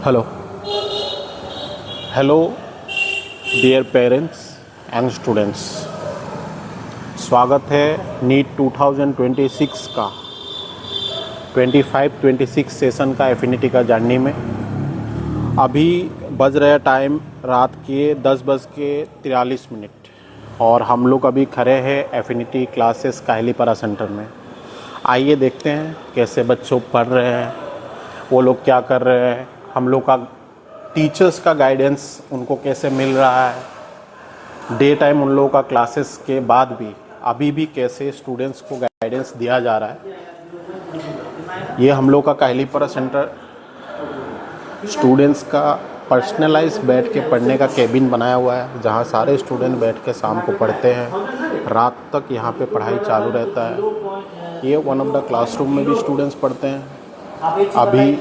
Hello hello dear parents and students, स्वागत है NEET 2026 का 25-26 सेशन का एफिनिटी का जानने में। अभी बज रहे टाइम रात के 10:43 और हम लोग अभी खड़े हैं एफिनिटी क्लासेस काहलीपरा सेंटर में। आइए देखते हैं कैसे बच्चों पढ़ रहे हैं, वो लोग क्या कर रहे हैं, हम लोग का टीचर्स का गाइडेंस उनको कैसे मिल रहा है, डे टाइम उन लोगों का क्लासेस के बाद भी अभी भी कैसे स्टूडेंट्स को गाइडेंस दिया जा रहा है। ये हम लोग का काहलीपरा सेंटर स्टूडेंट्स का पर्सनलाइज बैठ के पढ़ने का केबिन बनाया हुआ है, जहाँ सारे स्टूडेंट बैठ के शाम को पढ़ते हैं, रात तक यहाँ पे पढ़ाई चालू रहता है। ये वन ऑफ द क्लासरूम में भी स्टूडेंट्स पढ़ते हैं। अभी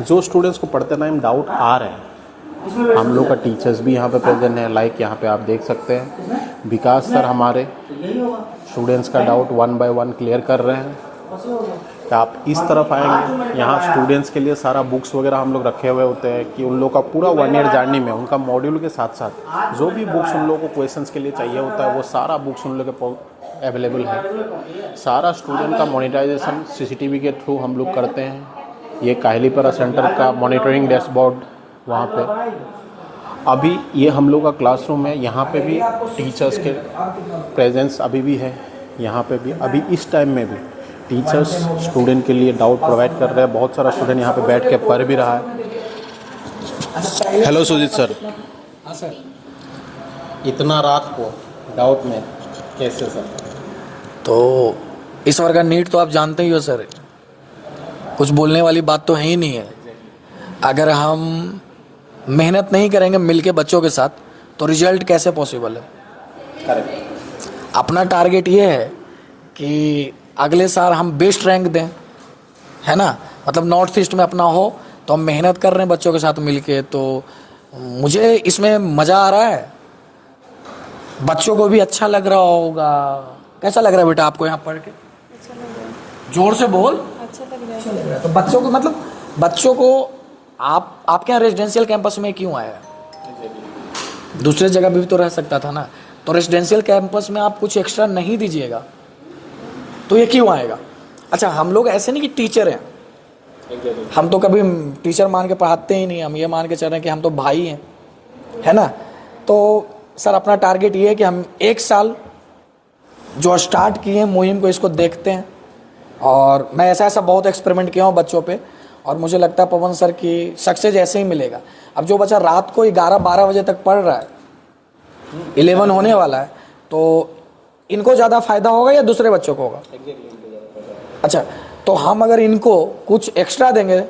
जो स्टूडेंट्स को पढ़ते टाइम डाउट आ रहे हैं, हम लोग का टीचर्स भी यहाँ पे प्रेजेंट है। लाइक यहाँ पे आप देख सकते हैं विकास सर हमारे स्टूडेंट्स का डाउट 1 बाय 1 क्लियर कर रहे हैं। तो आप इस तरफ आएंगे, यहाँ स्टूडेंट्स के लिए सारा बुक्स वगैरह हम लोग रखे हुए होते हैं कि उन लोग का पूरा 1 ईयर जर्नी में उनका मॉड्यूल के साथ साथ जो भी बुक्स उन लोगों को क्वेश्चंस के लिए चाहिए होता है वो सारा बुक्स उन लोग के अवेलेबल है। सारा स्टूडेंट का मॉनिटराइजेशन सीसीटीवी के थ्रू हम लोग करते हैं। ये काहलीपरा सेंटर का मॉनिटरिंग डैशबोर्ड वहाँ पे अभी ये हम लोग का क्लासरूम है। यहाँ पे भी टीचर्स के प्रेजेंस अभी भी है। यहाँ पे भी अभी इस टाइम में भी टीचर्स स्टूडेंट के लिए डाउट प्रोवाइड कर रहे हैं। बहुत सारा स्टूडेंट यहाँ पे बैठ के पढ़ भी रहा है। Hello Sujeet sir. हाँ सर। इतना रात को डाउट में कैसे सर? तो इस बार का नीट तो आप जानते ही हो सर, कुछ बोलने वाली बात तो है ही नहीं है। अगर हम मेहनत नहीं करेंगे मिलके बच्चों के साथ तो रिजल्ट कैसे पॉसिबल है? करेक्ट। अपना टारगेट ये है कि अगले साल हम बेस्ट रैंक दें, है ना। मतलब नॉर्थ ईस्ट में अपना हो तो हम मेहनत कर रहे हैं बच्चों के साथ मिलके, तो मुझे इसमें मज़ा आ रहा है, बच्चों को भी अच्छा लग रहा होगा। कैसा लग रहा है बेटा आपको यहाँ पढ़ के? अच्छा लग रहा है। जोर से बोल। अच्छा लग रहा है। तो बच्चों को मतलब बच्चों को आपके यहाँ रेजिडेंशियल कैंपस में क्यों आया? दूसरे जगह भी तो रह सकता था ना। तो रेजिडेंशियल कैंपस में आप कुछ एक्स्ट्रा नहीं दीजिएगा तो ये क्यों आएगा? अच्छा, हम लोग ऐसे नहीं कि टीचर हैं, हम तो कभी टीचर मान के पढ़ाते ही नहीं, हम ये मान के चल रहे हैं कि हम तो भाई हैं, है ना। तो सर अपना टारगेट ये है कि हम एक साल जो स्टार्ट किए हैं मुहिम को इसको देखते हैं। और मैं ऐसा बहुत एक्सपेरिमेंट किया हूँ बच्चों पे, और मुझे लगता है पवन सर की सक्सेस ऐसे ही मिलेगा। अब जो बच्चा रात को 11-12 बजे तक पढ़ रहा है, 11 होने वाला है, तो इनको ज़्यादा फायदा होगा या दूसरे बच्चों को होगा? अच्छा, तो हम अगर इनको कुछ एक्स्ट्रा देंगे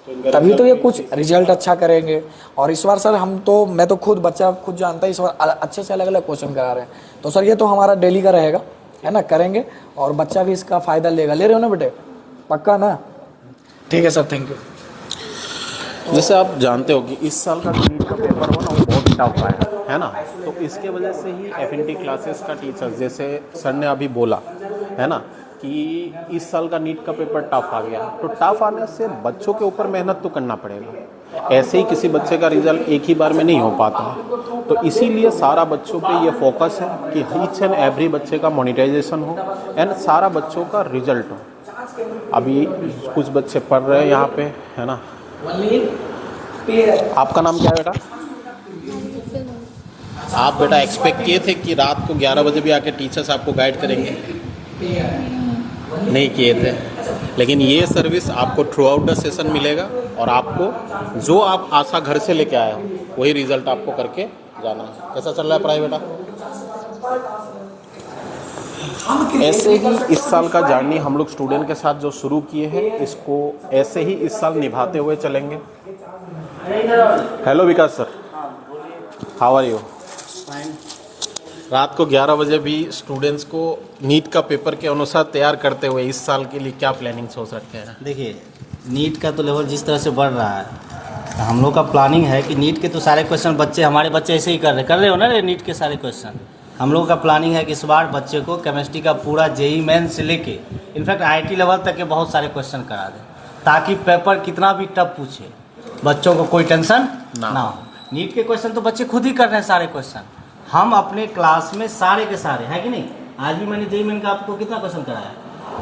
तभी तो ये कुछ रिजल्ट अच्छा करेंगे। और इस बार सर मैं तो बच्चा खुद जानता है, इस बार अच्छे से अलग अलग क्वेश्चन करा रहे हैं। तो सर ये तो हमारा डेली का रहेगा, है ना, करेंगे और बच्चा भी इसका फ़ायदा लेगा। ले रहे हो ना बेटे? पक्का ना? ठीक है सर, थैंक यू। जैसे आप जानते हो कि इस साल का नीट का पेपर हो ना वो बहुत टफ आया है ना, तो इसके वजह से ही एफिनिटी क्लासेस का टीचर्स, जैसे सर ने अभी बोला है ना कि इस साल का नीट का पेपर टफ आ गया, तो टफ आने से बच्चों के ऊपर मेहनत तो करना पड़ेगा। ऐसे ही किसी बच्चे का रिजल्ट एक ही बार में नहीं हो पाता, तो इसीलिए सारा बच्चों पे ये फोकस है कि ईच एंड एवरी बच्चे का मोनिटाइजेशन हो एंड सारा बच्चों का रिजल्ट हो। अभी कुछ बच्चे पढ़ रहे हैं यहाँ पे, है ना। आपका नाम क्या है बेटा? आप बेटा एक्सपेक्ट किए थे कि रात को 11 बजे भी आके टीचर्स आपको गाइड करेंगे? नहीं किए थे, लेकिन ये सर्विस आपको थ्रू आउट द सेशन मिलेगा और आपको जो आप आशा घर से लेके आए हो वही रिजल्ट आपको करके जाना है। कैसा चल रहा है पढ़ाई बेटा? ऐसे ही इस साल का जर्नी हम लोग स्टूडेंट के साथ जो शुरू किए हैं, इसको ऐसे ही इस साल निभाते हुए चलेंगे। Hello Vikas sir, how are you? रात को 11 बजे भी स्टूडेंट्स को नीट का पेपर के अनुसार तैयार करते हुए इस साल के लिए क्या प्लानिंग्स हो सकते हैं? देखिए, नीट का तो लेवल जिस तरह से बढ़ रहा है, तो हम लोग का प्लानिंग है कि नीट के तो सारे क्वेश्चन हमारे बच्चे ऐसे ही कर रहे हो ना नीट के सारे क्वेश्चन। हम लोग का प्लानिंग है कि इस बार बच्चे को केमिस्ट्री का पूरा जेईई मेन से लेके इनफैक्ट आईआईटी लेवल तक के बहुत सारे क्वेश्चन करा दें, ताकि पेपर कितना भी टफ पूछे बच्चों को कोई टेंशन ना ना हो। नीट के क्वेश्चन तो बच्चे खुद ही कर रहे हैं सारे क्वेश्चन, हम अपने क्लास में सारे के सारे, है कि नहीं। आज भी मैंने जेईई मेन का आपको कितना क्वेश्चन कराया,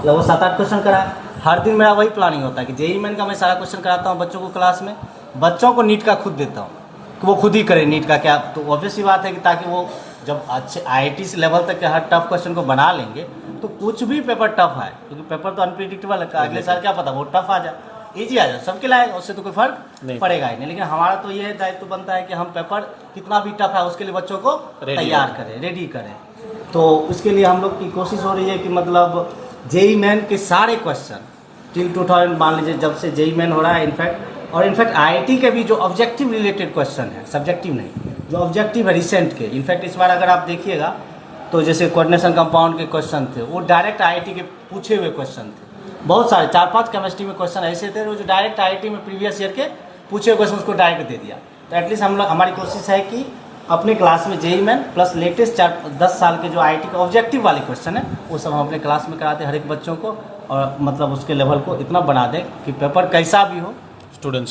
लगभग 7-8 क्वेश्चन कराया। हर दिन मेरा वही प्लानिंग होता है कि जेईई मेन का मैं सारा क्वेश्चन कराता हूँ बच्चों को क्लास में, बच्चों को नीट का खुद देता हूँ कि वो खुद ही करें नीट का क्या। तो ऑब्वियस सी बात है कि ताकि वो जब अच्छे IIT से लेवल तक के हर टफ क्वेश्चन को बना लेंगे तो कुछ भी पेपर टफ है, क्योंकि पेपर तो अनप्रिडिक्टेबल है, अगले साल क्या पता वो टफ आ जाए इजी आ जाए, सबके लायक, उससे तो कोई फर्क नहीं पड़ेगा ही नहीं। लेकिन हमारा तो ये दायित्व बनता है कि हम पेपर कितना भी टफ है उसके लिए बच्चों को तैयार करें, रेडी करें। तो उसके लिए हम लोग की कोशिश हो रही है कि मतलब जेईई मेन के सारे क्वेश्चन टिल 2000 मान लीजिए जब से जेईई मेन हो रहा है इनफैक्ट IIT के भी जो ऑब्जेक्टिव रिलेटेड क्वेश्चन है, सब्जेक्टिव नहीं, जो ऑब्जेक्टिव है रिसेंट के, इनफैक्ट इस बार अगर आप देखिएगा तो जैसे कोऑर्डिनेशन कंपाउंड के क्वेश्चन थे वो डायरेक्ट IIT के पूछे हुए क्वेश्चन थे, बहुत सारे 4-5 केमिस्ट्री में क्वेश्चन ऐसे थे जो डायरेक्ट IIT में प्रीवियस ईयर के पूछे हुए क्वेश्चन उसको डायरेक्ट दे दिया। तो एटलीस्ट हम लोग, हमारी कोशिश है कि अपने क्लास में जेईई मेन प्लस लेटेस्ट 10 साल के जो IIT के ऑब्जेक्टिव वाले क्वेश्चन है वो सब हम अपने क्लास में कराते हैं हर एक बच्चों को, और मतलब उसके लेवल को इतना बना दें कि पेपर कैसा भी हो स्टूडेंट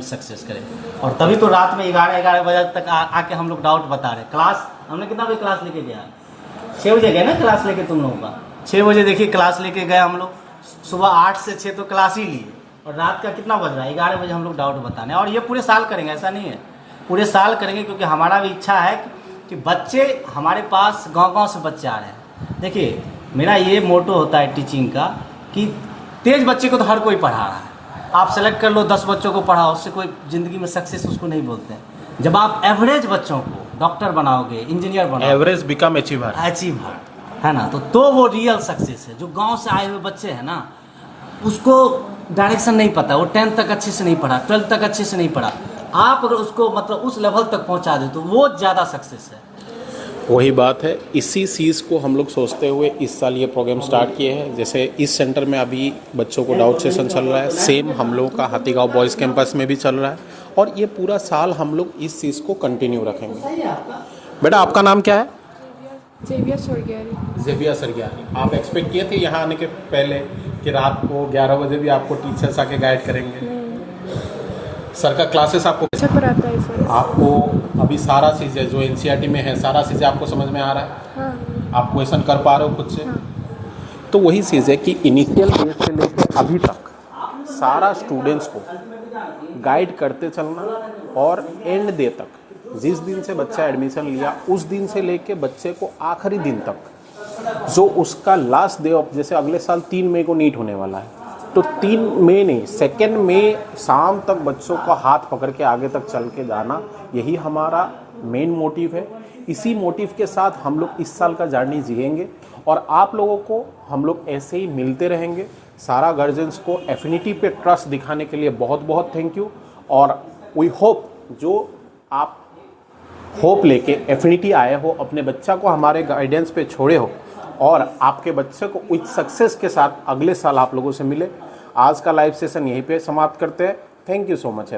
सक्सेस करें। और तभी तो रात में 11 बजे तक आके हम लोग डाउट बता रहे। क्लास हमने कितना बजे क्लास लेके गया, 6 बजे गए ना क्लास लेके तुम लोगों का, 6 बजे देखिए क्लास लेके गए हम लोग, सुबह 8 से 6 तो क्लास ही लिए, और रात का कितना बज रहा है 11 बजे हम लोग डाउट बताने। और ये पूरे साल करेंगे, ऐसा नहीं है, पूरे साल करेंगे, क्योंकि हमारा भी इच्छा है कि बच्चे हमारे पास गांव-गांव से बच्चे आ रहे हैं। देखिए मेरा ये मोटो होता है टीचिंग का कि तेज बच्चे को तो हर कोई पढ़ा रहा है, आप सेलेक्ट कर लो 10 बच्चों को पढ़ाओ, उससे कोई ज़िंदगी में सक्सेस उसको नहीं बोलते हैं। जब आप एवरेज बच्चों को डॉक्टर बनाओगे, इंजीनियर बनाओगे, एवरेज बिकम अचीवर है ना, तो वो रियल सक्सेस है। जो गांव से आए हुए बच्चे हैं ना, उसको डायरेक्शन नहीं पता, वो 10th तक अच्छे से नहीं पढ़ा, 12th तक अच्छे से नहीं पढ़ा, आप अगर उसको मतलब उस लेवल तक पहुंचा दे तो वो ज़्यादा सक्सेस है। वही बात है, इसी चीज़ को हम लोग सोचते हुए इस साल ये प्रोग्राम स्टार्ट किए हैं। जैसे इस सेंटर में अभी बच्चों को डाउट सेशन चल रहा है, सेम हम लोगों का हाथीगांव बॉयज़ कैंपस में भी चल रहा है, और ये पूरा साल हम लोग इस चीज़ को कंटिन्यू रखेंगे। बेटा आपका नाम क्या है? जेवियर सरगियारी। जेवियर सरगियारी। आप एक्सपेक्ट किए थे यहाँ आने के पहले कि रात को 11 बजे भी आपको टीचर्स आके गाइड करेंगे? सर का क्लासेस आपको अच्छा पढ़ाता है सर। आपको अभी सारा चीज़ें जो NCERT में है सारा चीज़ें आपको समझ में आ रहा है? हाँ। आप क्वेश्चन कर पा रहे हो खुद से? हाँ। तो वही चीज़ है कि इनिशियल फेज से लेकर अभी तक सारा स्टूडेंट्स को गाइड करते चलना, और एंड डे तक जिस दिन से बच्चा एडमिशन लिया उस दिन से लेके बच्चे को आखिरी दिन तक जो उसका लास्ट डे ऑफ, जैसे अगले साल 3 मई को नीट होने वाला है, तो 3 मई नहीं 2 मई शाम तक बच्चों का हाथ पकड़ के आगे तक चल के जाना, यही हमारा मेन मोटिव है। इसी मोटिव के साथ हम लोग इस साल का जर्नी जिएंगे, और आप लोगों को हम लोग ऐसे ही मिलते रहेंगे। सारा गार्जियंस को एफिनिटी पे ट्रस्ट दिखाने के लिए बहुत बहुत थैंक यू, और वी होप जो आप होप लेके एफिनिटी आए हो, अपने बच्चा को हमारे गाइडेंस पे छोड़े हो, और आपके बच्चे को विद सक्सेस के साथ अगले साल आप लोगों से मिले। आज का लाइव सेशन यहीं पे समाप्त करते हैं। Thank you so much.